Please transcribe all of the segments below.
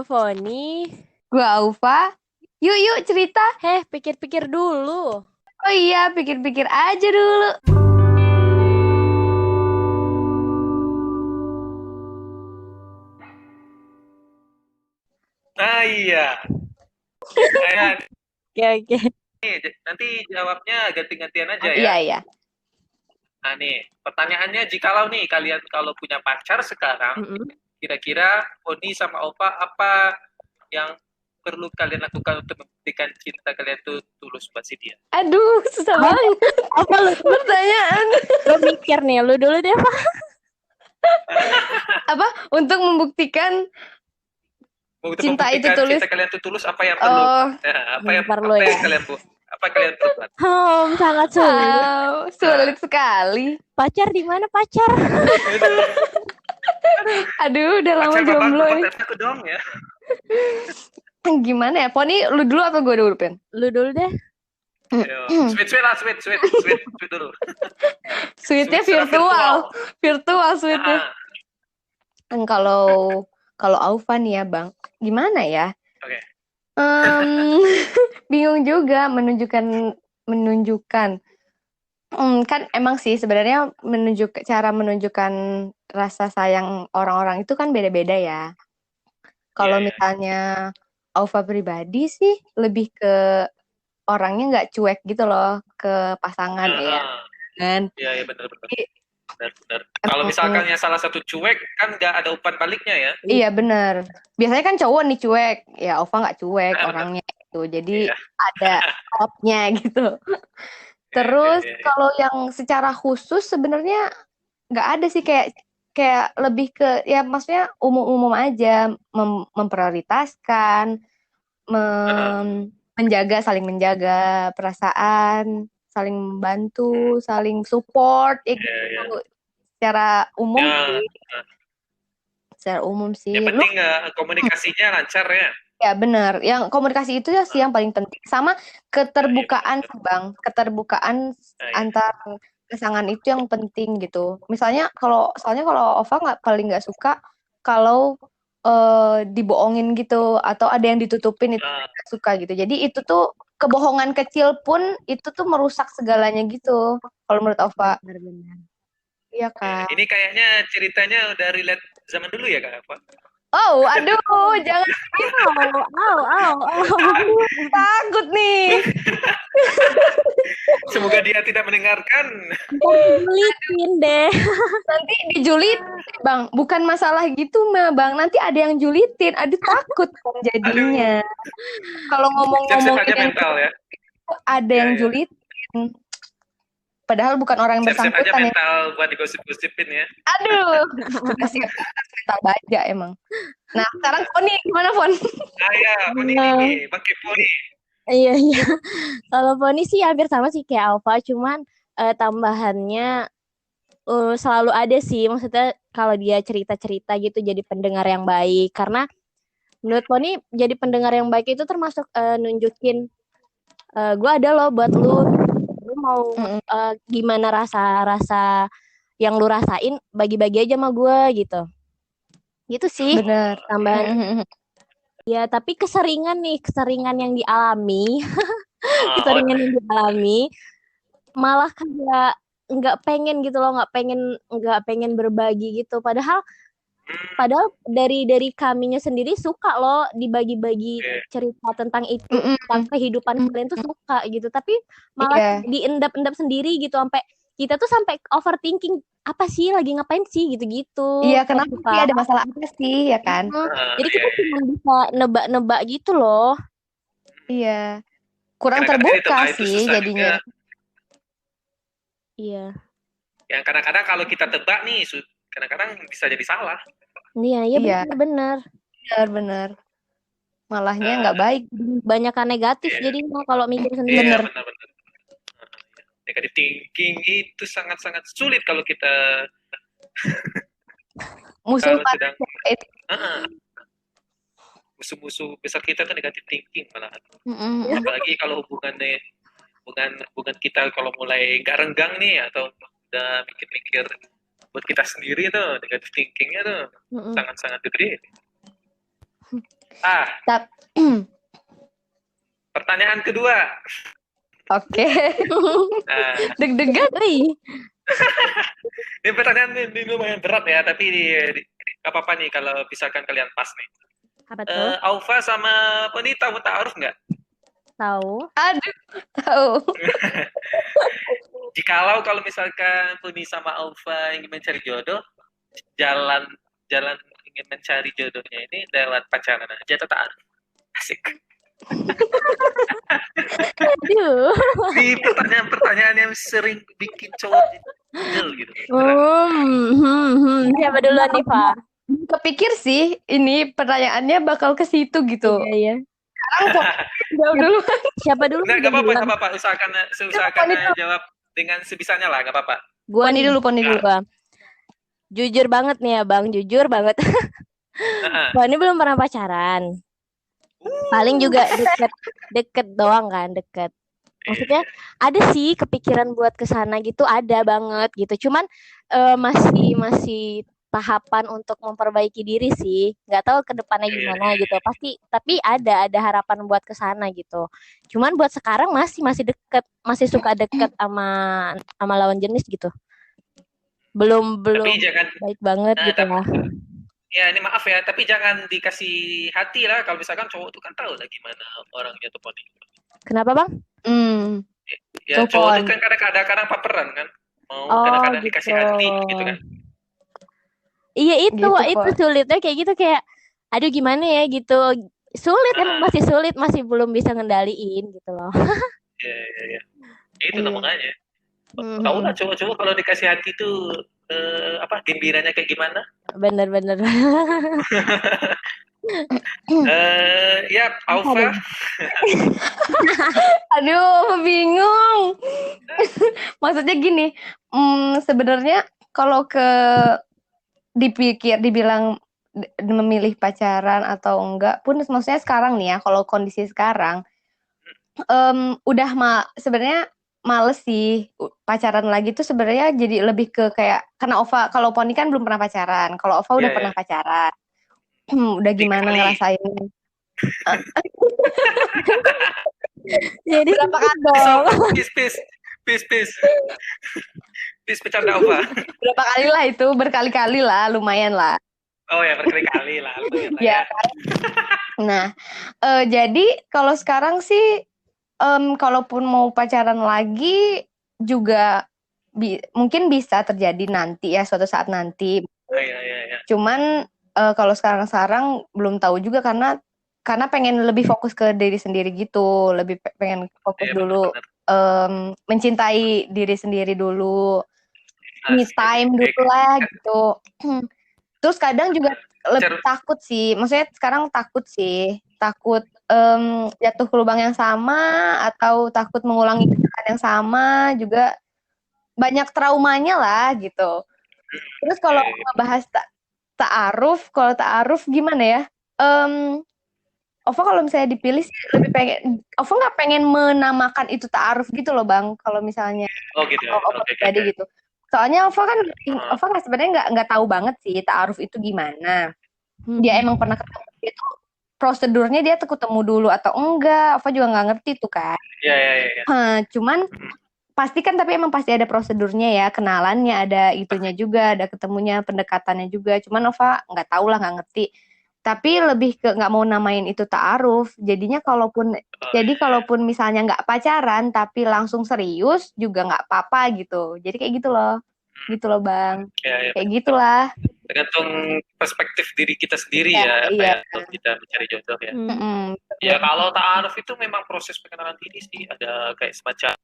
Gua Foni. Gua Aufa. Yuk cerita. Pikir-pikir dulu. Oh iya, pikir-pikir aja dulu. Ah iya. Nah, Oke. nanti jawabnya ganti-gantian aja ya. Iya. Nah nih, pertanyaannya jikalau nih kalian kalau punya pacar sekarang, kira-kira Oni sama Opa apa yang perlu kalian lakukan untuk membuktikan cinta kalian tuh tulus buat si dia? Aduh, susah banget Apa lu? pertanyaan. Lu mikir nih, lu dulu deh, Pak. Apa? Untuk membuktikan Untuk cinta itu membuktikan tulus. cinta kalian tuh tulus apa yang perlu? Oh, Apa yang perlu apa ya. yang kalian buat? Apa yang kalian perlu buat? Sangat sulit. wow, sulit sekali. Pacar di mana pacar? Aduh, udah lama Pacar jomblo bapak, nih. kontak aku dong ya. Gimana ya? Poni, lu dulu apa gue dulu, Pen? Lu dulu deh. Sweet lah, sweet dulu. Sweetnya Sweet secara virtual sweetnya. Ah, Kalau Aufa nih ya, Bang. Gimana ya? Oke. Bingung juga menunjukkan. Kan emang sih sebenarnya cara menunjukkan rasa sayang orang-orang itu kan beda-beda ya. Kalau Iya. misalnya Aufa pribadi sih lebih ke orangnya nggak cuek gitu loh ke pasangan ya. Kan? Iya benar. Jadi, Benar. Kalau misalkannya salah satu cuek kan nggak ada umpan baliknya ya. Iya benar. Biasanya kan cowok nih cuek, ya Ova nggak cuek orangnya itu. Jadi ada stopnya gitu. Terus kalau yang secara khusus sebenarnya nggak ada sih, kayak lebih ke ya maksudnya umum-umum aja, memprioritaskan, saling menjaga perasaan, saling membantu, saling support, gitu. Secara umum sih. Secara umum sih. Yang penting komunikasinya lancar ya. Ya benar. Yang komunikasi itu ya sih yang paling penting. Sama keterbukaan sih Bang. Keterbukaan antar pasangan itu yang penting gitu. Misalnya soalnya kalau Ova paling nggak suka kalau dibohongin gitu atau ada yang ditutupin, itu nggak suka gitu. Jadi itu tuh kebohongan kecil pun itu tuh merusak segalanya gitu. Kalau menurut Ova. Benar. Iya kan. Ini kayaknya ceritanya udah relate zaman dulu ya Kak Eva? Oh, aduh, jangan. Takut nih. Semoga dia tidak mendengarkan. Julitin deh. Nanti dijulitin, Bang. Bukan masalah gitu mah, Bang. Nanti ada yang julitin. Aduh, takut jadinya. Kalau ngomong-ngomong aja mental ya. Ada yang julitin. Padahal bukan orang yang bersangkutan aja mental buat digosip-gosipin ya. Aduh, mental baja emang. Nah, sekarang Poni gimana, Pon? Poni ini, pakai Poni. Iya. Kalau Poni sih hampir sama sih kayak Alfa, cuman tambahannya selalu ada sih. Maksudnya kalau dia cerita-cerita gitu jadi pendengar yang baik. Karena menurut Poni jadi pendengar yang baik itu termasuk nunjukin gue ada loh buat lu mau gimana rasa yang lu rasain, bagi-bagi aja sama gue gitu sih. Bener. Tambahan ya, tapi keseringan yang dialami keseringan yang dialami malah kayak nggak pengen gitu loh, nggak pengen berbagi gitu, padahal dari kaminya sendiri suka loh dibagi-bagi cerita tentang itu, tentang kehidupan kalian tuh suka gitu, tapi malah diendap-endap sendiri gitu, sampai kita tuh sampai overthinking, apa sih lagi ngapain sih gitu-gitu. Iya, kenapa sih, ada masalah apa sih ya kan? Jadi kita cuma bisa nebak-nebak gitu loh. Iya, kurang terbuka sih jadinya. Iya. Yang kadang-kadang kalau kita tebak nih, kadang-kadang bisa jadi salah. Iya. Benar. Malahnya nggak baik. Banyakan negatif jadinya kalau mikir sendiri. Iya, benar. Negative thinking itu sangat-sangat sulit kalau kita musuh besar kita kan negative thinking malahan. Apalagi kalau hubungan kita kalau mulai nggak renggang nih atau udah mikir-mikir buat kita sendiri tuh, negative thinkingnya tuh sangat-sangat gede. Tap. Pertanyaan kedua. Oke. Nah, Deg-degan. ini pertanyaan ini lumayan berat ya, tapi apa-apa nih kalau misalkan kalian pas nih. Apa tuh? Aufa sama Poni tahu ta'aruf nggak? Tahu. Aduh, tahu. Jikalau kalau misalkan Puni sama Aufa ingin mencari jodoh, jalan ingin mencari jodohnya ini lewat pacaran aja atau ta'aruf? Asik. Aduh. Ini pertanyaan-pertanyaan yang sering bikin cowok jel gitu. Siapa duluan nih, Pak? Kepikir sih ini pertanyaannya bakal ke situ gitu. Iya. Sekarang jawab dulu. Siapa dulu? Nggak apa-apa. Usahakan jawab dengan sebisanya lah, nggak apa-apa. Poni dulu. Bang. Jujur banget nih ya, Bang. Jujur banget. Poni belum pernah pacaran. Paling juga deket doang kan, deket. Maksudnya ada sih kepikiran buat kesana gitu, ada banget gitu. Cuman masih tahapan untuk memperbaiki diri sih. Nggak tahu ke depannya gimana gitu. Pasti, tapi ada harapan buat kesana gitu. Cuman buat sekarang masih deket, masih suka deket sama lawan jenis gitu. Belum tapi jangan, baik banget gitu lah. Ya ini maaf ya, tapi jangan dikasih hati lah kalau misalkan cowok itu kan tahu lah gimana orangnya tuh Poni. Kenapa Bang? Ya cowok itu kan kadang-kadang paperan kan, mau kadang-kadang gitu. dikasih hati gitu kan. Iya itu sulitnya kayak gitu, kayak aduh gimana ya gitu, sulit emang masih sulit, masih belum bisa ngendaliin gitu loh. Iya. Itu namanya. Tahu lah cowok-cowok kalau dikasih hati tuh gembiranya kayak gimana? Bener. Ya, Aufa. Aduh, bingung. Maksudnya gini, sebenarnya kalau dibilang memilih pacaran atau enggak pun, maksudnya sekarang nih ya, kalau kondisi sekarang, sebenarnya males sih pacaran lagi tuh sebenarnya, jadi lebih ke kayak, karena Ova, kalau Poni kan belum pernah pacaran, kalau Ova udah pernah pacaran, udah gimana ngerasain. Jadi berapa kali dong? Peace bercanda Ova. Berapa kali lah itu, berkali-kali lah, lumayan lah. Oh ya, berkali-kali lah, lumayan lah ya. Nah, jadi kalau sekarang sih, kalaupun mau pacaran lagi juga mungkin bisa terjadi nanti ya, suatu saat nanti. Iya. Cuman kalau sekarang belum tahu juga, karena pengen lebih fokus ke diri sendiri gitu, lebih pengen fokus dulu, mencintai diri sendiri dulu, me time dulu lah gitu. Terus kadang juga lebih takut sih, maksudnya sekarang takut jatuh ke lubang yang sama, atau takut mengulangi kesalahan yang sama, juga banyak traumanya lah gitu. Terus kalau ngebahas ta'aruf gimana ya? Ova kalau misalnya dipilih sih lebih pengen, Ova nggak pengen menamakan itu ta'aruf gitu loh Bang, kalau misalnya gitu. Ova jadi gitu. Soalnya Ova kan sebenarnya nggak tahu banget sih ta'aruf itu gimana. Dia emang pernah ketemu itu, prosedurnya dia tuh ketemu dulu atau enggak, Ova juga nggak ngerti tuh kan. Iya. Cuman pasti kan, tapi emang pasti ada prosedurnya ya, kenalannya ada, itunya juga ada, ketemunya, pendekatannya juga. Cuman Ova nggak tahu lah, nggak ngerti. Tapi lebih ke nggak mau namain itu ta'aruf. Jadinya kalaupun misalnya nggak pacaran tapi langsung serius juga nggak apa-apa gitu. Jadi kayak gitu loh Bang. Ya. Kayak gitulah. Tergantung perspektif diri kita sendiri untuk kita mencari jodoh ya. Ya kalau ta'aruf itu memang proses pengenalan diri sih. Ada kayak semacam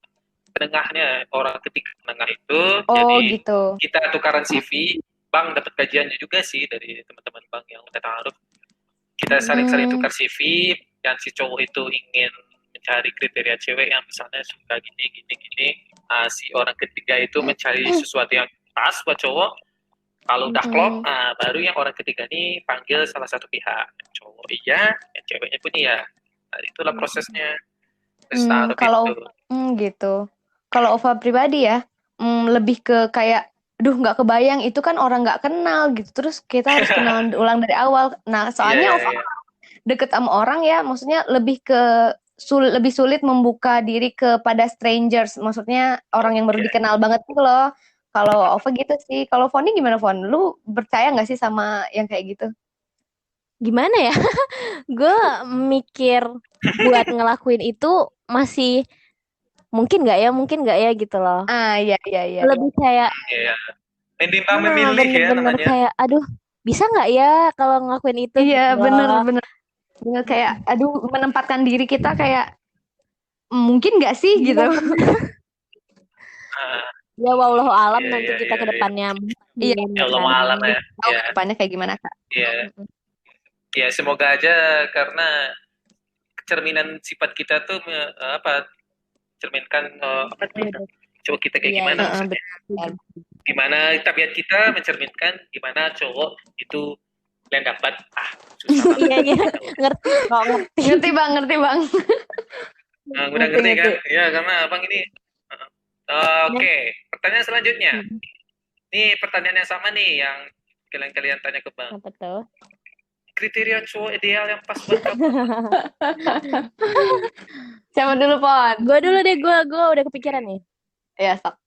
penengahnya, orang ketiga penengah itu. Jadi gitu. Kita tukaran CV. Bang dapat kajiannya juga sih dari teman-teman Bang yang udah ta'aruf. Kita saling tukar CV, dan si cowok itu ingin mencari kriteria cewek yang misalnya suka gini. Si orang ketiga itu mencari sesuatu yang pas buat cowok. Kalau udah klop, baru yang orang ketiga ini panggil salah satu pihak. Cowok iya, yang ceweknya pun iya. Nah, itulah prosesnya. Kalau gitu. Kalau Ova pribadi ya, lebih ke kayak, nggak kebayang, itu kan orang nggak kenal gitu, terus kita harus kenalan ulang dari awal. Nah, soalnya Ova deket sama orang ya, maksudnya lebih ke lebih sulit membuka diri kepada strangers, maksudnya orang yang baru dikenal banget gitu loh. Kalau Ova gitu sih. Kalau Foni gimana, Fon? Lu percaya nggak sih sama yang kayak gitu? Gimana ya? Gue mikir buat ngelakuin itu masih mungkin nggak ya gitu loh. Iya. Lebih kayak Iya. Menimbang memilih ya bener-bener namanya. kayak aduh bisa nggak ya kalau ngelakuin itu Iya, gitu loh. bener kayak aduh, menempatkan diri kita kayak mungkin nggak sih gitu. Ya wallahu alam Iya, nanti iya, kita iya, ke iya. depannya Iya, Ya Allah alam ya. tahu Iya. ke depannya kayak gimana, Kak. Iya. Ya semoga aja karena cerminan sifat kita tuh cerminkan apa tuh cowok kita kayak Iya, gimana iya. maksudnya. Benar. Gimana tabiat kita mencerminkan gimana cowok itu yang dapat susah banget. Iya ngerti kok ngerti. Ngerti bang. Nah, udah ngerti kan? Ya karena abang ini. Oke, pertanyaan selanjutnya. Ini pertanyaan yang sama nih yang kalian tanya ke bang. Apa tuh? Kriteria cowok ideal yang pas buat kamu. Siapa dulu, Pon? Gue dulu deh, gue udah kepikiran nih. Ya, sok.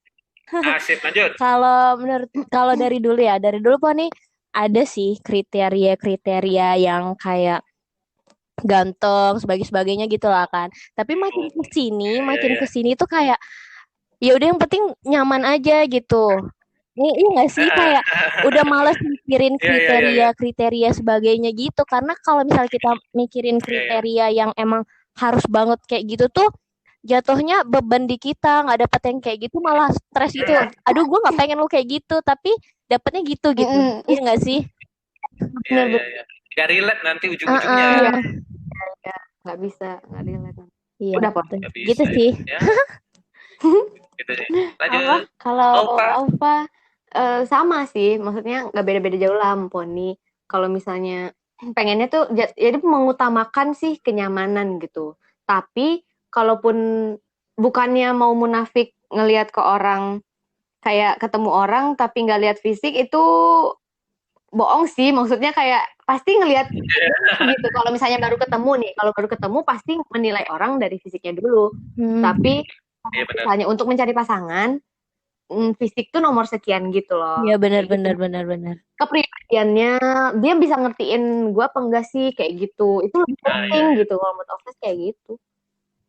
Sip, lanjut. Kalau dari dulu Pon nih ada sih kriteria yang kayak ganteng sebagainya gitu lah kan. Tapi makin kesini tuh kayak ya udah yang penting nyaman aja gitu. Iya nggak sih kayak udah males mikirin kriteria sebagainya gitu, karena kalau misalnya kita mikirin kriteria yang emang harus banget kayak gitu tuh jatuhnya beban di kita, nggak dapet yang kayak gitu malah stres gitu. Aduh gue nggak pengen lu kayak gitu tapi dapetnya gitu. Iya nggak sih? Iya. Gak relate nanti ujung-ujungnya. Nggak bisa, nggak relate. Iya, udah Pon. Gitu sih. Ya. Gitu sih. Lanjut. Kalau Alfa sama sih, maksudnya nggak beda-beda jauh lah sama Poni. Kalau misalnya pengennya tuh jadi mengutamakan sih kenyamanan gitu. Tapi kalaupun bukannya mau munafik ngelihat ke orang, kayak ketemu orang tapi nggak lihat fisik, itu bohong sih. Maksudnya kayak pasti ngelihat gitu. Kalau misalnya baru ketemu pasti menilai orang dari fisiknya dulu. Tapi misalnya untuk mencari pasangan, fisik tuh nomor sekian gitu loh. Iya benar. Kepribadiannya dia bisa ngertiin gue apa enggak sih kayak gitu. Itu lebih penting gitu kalau menurut Office kayak gitu.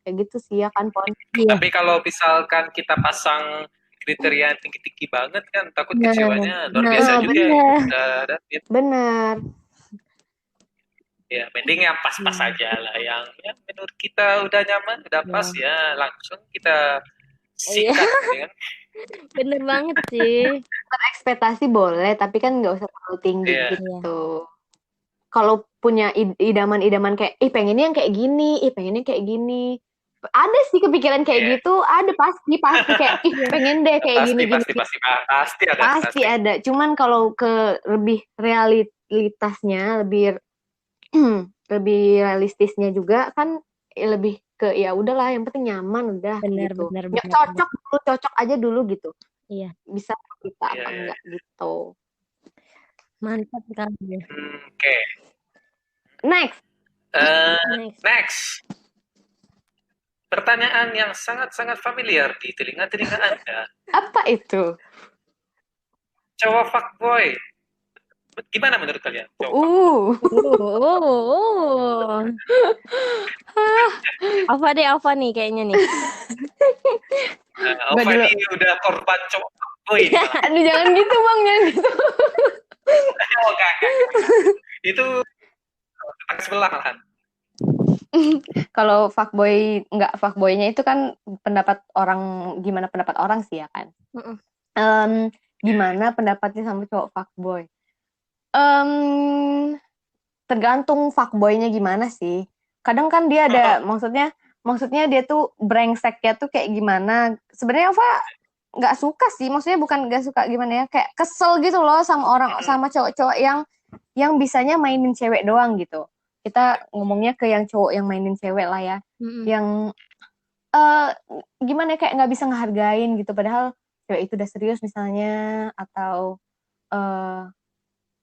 Kayak gitu sih ya kan, Pon. Tapi kalau misalkan kita pasang kriteria tinggi-tinggi banget kan takut kecewanya luar biasa juga. Benar. Ya, mending yang pas-pas aja lah, yang menurut kita udah nyaman, udah pas ya langsung kita sikat ya kan. Bener banget sih. Berekspektasi boleh, tapi kan nggak usah terlalu tinggi gitu. Kalau punya idaman-idaman kayak, pengennya yang kayak gini, ada sih kepikiran kayak gitu, ada pasti kayak, pengen deh kayak gini. Pasti ada. Cuman kalau ke lebih realitasnya, lebih realistisnya juga kan lebih ke ya udahlah yang penting nyaman udah gitu. Bener. Cocok aja dulu gitu. Iya. Bisa kita apa enggak gitu. Mantap sekali. Oke. Next. Pertanyaan yang sangat-sangat familiar di telinga-telinga Anda. Apa itu? Cowok fuckboy. Gimana menurut kalian? Alfa nih kayaknya nih. Alfa ini udah korban cowok fuckboy. Aduh jangan gitu bang, jangan gitu. Itu sebelah malahan. Kalau fuckboy nggak fuckboynya itu kan gimana pendapat orang sih ya kan. Gimana pendapatnya sama cowok fuckboy? Tergantung fuckboynya gimana sih. Kadang kan dia ada maksudnya dia tuh brengseknya tuh kayak gimana. Sebenarnya Ava nggak suka sih, maksudnya bukan nggak suka gimana ya, kayak kesel gitu loh sama cowok-cowok yang bisanya mainin cewek doang gitu. Kita ngomongnya ke yang cowok yang mainin cewek lah ya, yang gimana kayak nggak bisa ngehargain gitu, padahal cewek itu udah serius misalnya, atau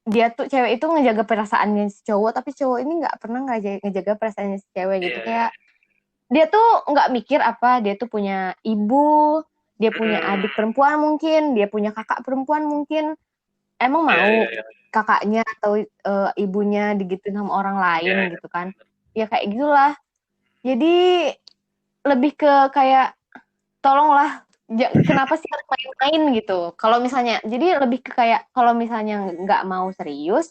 dia tuh cewek itu ngejaga perasaannya si cowok, tapi cowok ini nggak pernah ngejaga perasaannya si cewek gitu. Kayak dia tuh nggak mikir apa, dia tuh punya ibu, dia punya adik perempuan mungkin, dia punya kakak perempuan mungkin. Emang mau kakaknya atau ibunya digituin sama orang lain gitu kan? Ya kayak gitulah. Jadi lebih ke kayak tolonglah, kenapa sih harus main-main gitu? Kalau misalnya, jadi lebih ke kayak kalau misalnya nggak mau serius,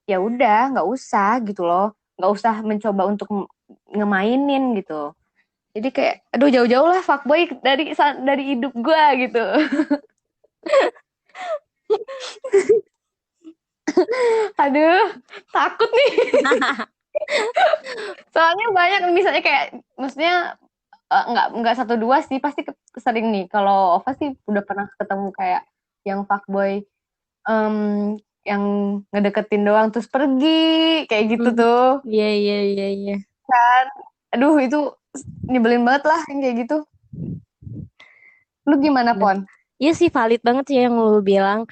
ya udah nggak usah gitu loh, nggak usah mencoba untuk ngemainin gitu. Jadi kayak, aduh jauh-jauh lah fuckboy dari hidup gue gitu. Aduh, takut nih. Soalnya banyak misalnya kayak, maksudnya nggak satu dua sih, pasti sering nih. Kalau Ova sih udah pernah ketemu kayak yang fuckboy yang ngedeketin doang terus pergi kayak gitu tuh. Iya. Kan, aduh itu nyebelin banget lah yang kayak gitu. Lu gimana, Pon? Iya sih, valid banget sih yang lu bilang.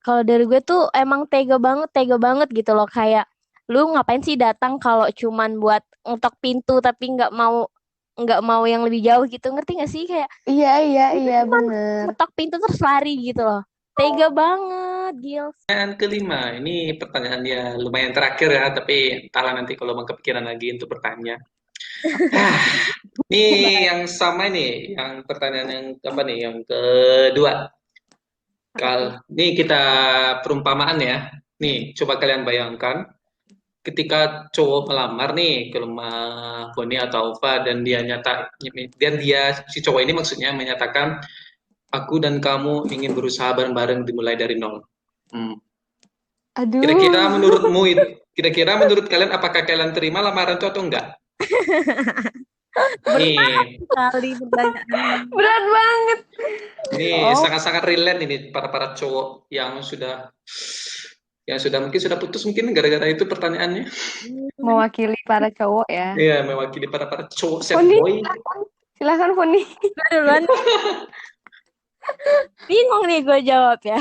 Kalau dari gue tuh emang tega banget gitu loh. Kayak lu ngapain sih datang kalau cuman buat ngetok pintu tapi nggak mau yang lebih jauh gitu, ngerti gak sih? Kayak Iya bener. ngetok pintu terus lari gitu loh. Tega banget, Gils. Pertanyaan kelima, ini pertanyaan ya lumayan terakhir ya, tapi entahlah nanti kalau mau kepikiran lagi untuk bertanya. Ini yang sama ini, yang pertanyaan yang apa nih, yang kedua. Nih kita perumpamaan ya. Nih, coba kalian bayangkan ketika cowok melamar nih ke rumah Foni atau Ova dan dia si cowok ini maksudnya menyatakan aku dan kamu ingin berusaha bareng-bareng dimulai dari nol. Aduh. Kira-kira menurut kalian apakah kalian terima lamaran itu atau enggak? Nih, Kali pertanyaan. Berat banget. Ini sangat-sangat relate ini para cowok yang sudah mungkin sudah putus mungkin gara-gara itu pertanyaannya. Mewakili para cowok ya. Iya, mewakili para cowok sad Foni, boy. silakan Foni. Duluan. Bingung nih gue jawab ya.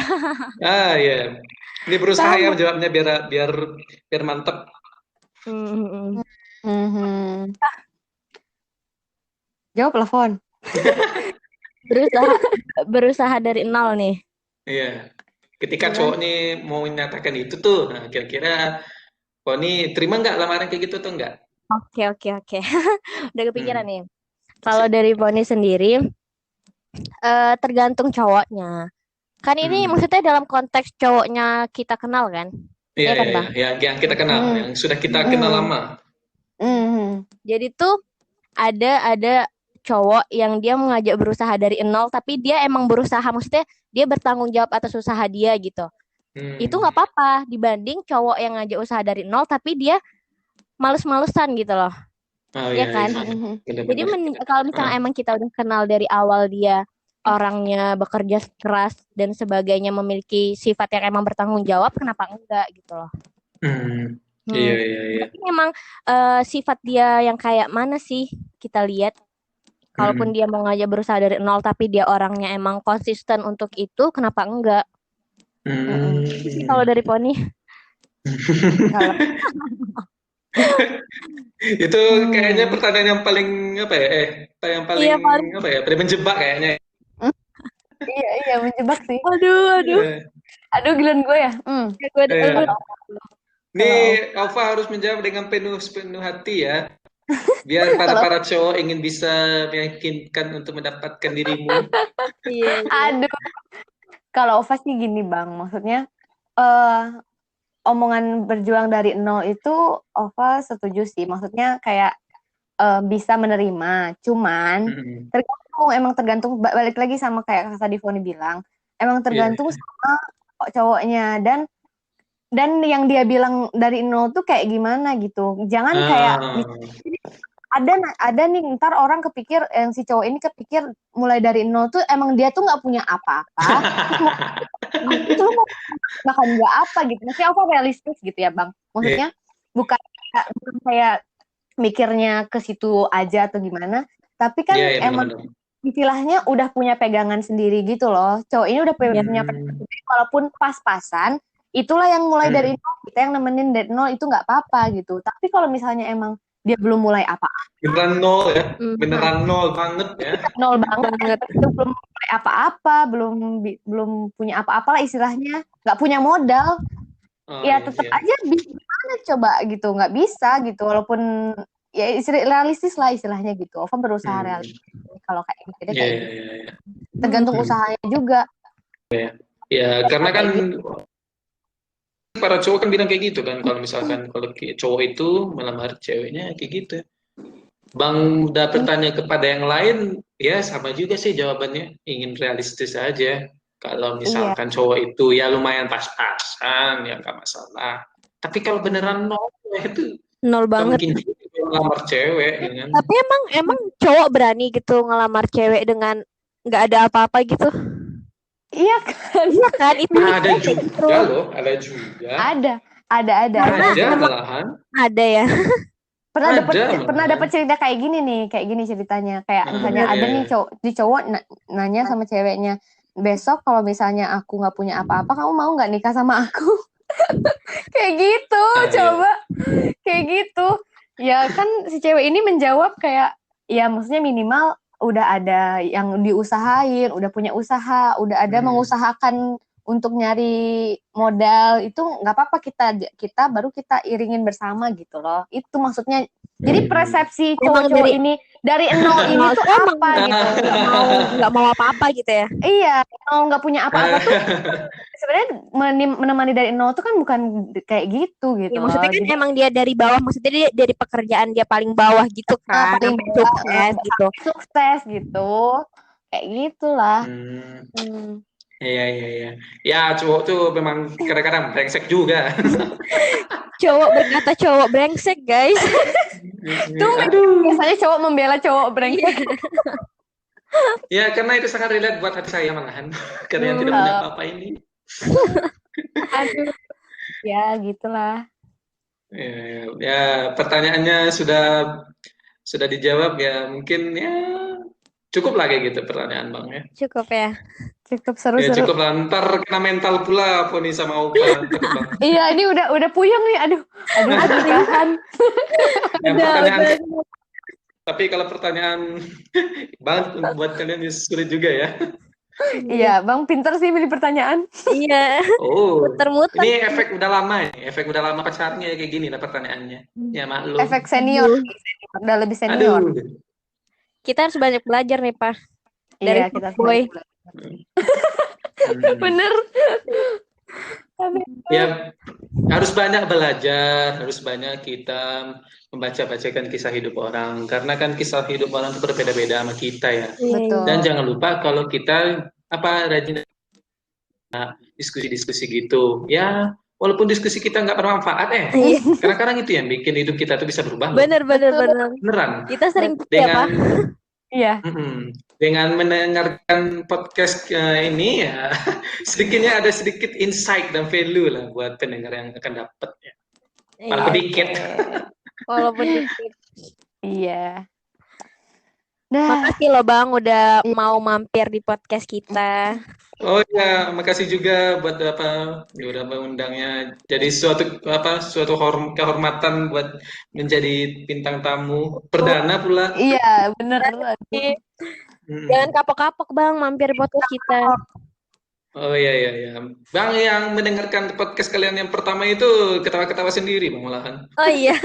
Iya. Ini berusaha ya jawabnya biar mantep. Jawab lah, Fon. berusaha dari nol nih. Iya. Ketika cowok nih mau menyatakan itu tuh, nah kira-kira Foni terima nggak lamaran kayak gitu atau enggak? Oke. Udah kepikiran nih. Kalau dari Foni sendiri, tergantung cowoknya. Kan ini maksudnya dalam konteks cowoknya kita kenal kan? Iya kan, Bang? Ya, yang kita kenal, yang sudah kita kenal lama. Jadi tuh ada cowok yang dia mengajak berusaha dari nol, tapi dia emang berusaha, maksudnya dia bertanggung jawab atas usaha dia gitu. Itu nggak apa-apa dibanding cowok yang ngajak usaha dari nol tapi dia males-malesan gitu loh. Ya kan? Jadi kalau misalnya emang kita udah kenal dari awal dia orangnya bekerja keras dan sebagainya, memiliki sifat yang emang bertanggung jawab, kenapa enggak gitu loh. Iya. Tapi emang sifat dia yang kayak mana sih kita lihat. Kalaupun dia mau ngajak berusaha dari nol tapi dia orangnya emang konsisten untuk itu, kenapa enggak? Kalau dari Poni? Itu kayaknya pertanyaan yang paling apa ya? Yang paling apa ya? Paling menjebak kayaknya. Iya menjebak sih. Aduh giliran gue ya. Nih, Alfa harus menjawab dengan penuh hati ya. Biar para cowok ingin bisa meyakinkan untuk mendapatkan dirimu. Iya. Aduh. Kalau Ova sih gini Bang, maksudnya omongan berjuang dari nol itu Ova setuju sih. Maksudnya kayak bisa menerima. Cuman tergantung balik lagi sama kayak tadi Foni bilang. Emang tergantung sama cowoknya dan yang dia bilang dari nol tuh kayak gimana gitu. Jangan kayak ada nih ntar orang kepikir yang si cowok ini kepikir mulai dari nol tuh emang dia tuh nggak punya apa-apa. Itu lu mau makan nggak apa gitu. Maksudnya apa realistis gitu ya Bang. Maksudnya bukan kayak mikirnya ke situ aja atau gimana. Tapi kan emang istilahnya udah punya pegangan sendiri gitu loh. Cowok ini udah punya pegangan sendiri walaupun pas-pasan. itulah yang mulai dari nol, kita yang nemenin dari nol itu nggak apa-apa gitu. Tapi kalau misalnya emang dia belum mulai apa-apa, Beneran nol ya, beneran nol banget ya. nol banget, itu belum mulai apa-apa, belum punya apa-apa lah istilahnya, nggak punya modal, ya tetap aja gimana coba gitu, nggak bisa gitu, walaupun ya realistis lah istilahnya gitu. Ova berusaha realistis kalau kayak gitu, tergantung usahanya juga. Ya karena kan para cowok kan bilang kayak gitu kan, kalau misalkan kalau cowok itu melamar ceweknya kayak gitu. Bang udah bertanya kepada yang lain, ya sama juga sih jawabannya, ingin realistis aja. Kalau misalkan cowok itu ya lumayan pas-pasan, ya nggak masalah. Tapi kalau beneran nol itu nol banget. Mungkin ngelamar cewek, ya kan? Tapi emang cowok berani gitu ngelamar cewek dengan nggak ada apa-apa gitu? Iya kan? Iya kan? Itu ada juga loh, ada juga. Ada malahan. Ada ya. Pernah dapat cerita kayak gini ceritanya, kayak misalnya ada nih cowok nanya sama ceweknya, besok kalau misalnya aku nggak punya apa-apa, kamu mau nggak nikah sama aku? Kayak gitu, coba kayak gitu. Ya kan si cewek ini menjawab kayak, ya maksudnya minimal udah ada yang diusahain, udah punya usaha, udah ada mengusahakan untuk nyari modal, itu nggak apa-apa, kita baru kita iringin bersama gitu loh. Itu maksudnya. Jadi persepsi cowok-cowok ini dari nol ini tuh apa gitu? Nggak mau apa-apa gitu ya? Iya, nggak punya apa-apa tuh. Sebenarnya menemani dari nol tuh kan bukan kayak gitu. Ya, maksudnya kan emang dia dari bawah, maksudnya dia dari pekerjaan dia paling bawah gitu kan, paling sukses gitu. Sukses gitu, kayak gitulah. Iya. Ya cowok tuh memang kadang-kadang brengsek juga. Cowok berkata cowok brengsek, guys. Tuh biasanya cowok membela cowok brengsek. Ya karena itu sangat relate buat hati saya malahan. Karena yang tidak punya apa-apa ini. Aduh. Ya gitulah. Ya pertanyaannya sudah dijawab ya, mungkin ya cukup lah kayak gitu pertanyaan Bang ya. Cukup ya. Cukup seru-seru. Ya cukup lah, ntar kena mental pula Poni sama Opa. Iya, ini udah puyeng nih, aduh nikahan. Tapi kalau pertanyaan Bang buat kalian sulit juga ya. Iya, Bang pinter sih pilih pertanyaan. Iya. Muter-muter. Ini efek udah lama pacarnya kayak gini lah pertanyaannya. Ya maklum. Efek senior, udah lebih senior. Aduh. Kita harus banyak belajar nih, Pak. Dari kita boy. Bener. Ya harus banyak belajar, harus banyak kita membaca-bacakan kisah hidup orang, karena kan kisah hidup orang itu berbeda-beda sama kita ya. Betul. Dan jangan lupa kalau kita rajin diskusi-diskusi gitu ya, walaupun diskusi kita nggak bermanfaat kadang-kadang itu yang bikin hidup kita tuh bisa berubah. Bener. Beneran. Kita sering dengan Iya. Dengan mendengarkan podcast ini ya, sedikitnya ada sedikit insight dan value lah buat pendengar yang akan dapat ya. Walaupun dikit. Walaupun dikit. Iya. Makasih loh Bang udah mau mampir di podcast kita. Oh ya, makasih juga buat udah mengundangnya. Jadi suatu kehormatan buat menjadi bintang tamu perdana pula. Iya, bener. Jangan kapok-kapok Bang mampir di podcast kita. Oh iya. Bang yang mendengarkan podcast kalian yang pertama itu ketawa-ketawa sendiri Bang malahan. Oh iya.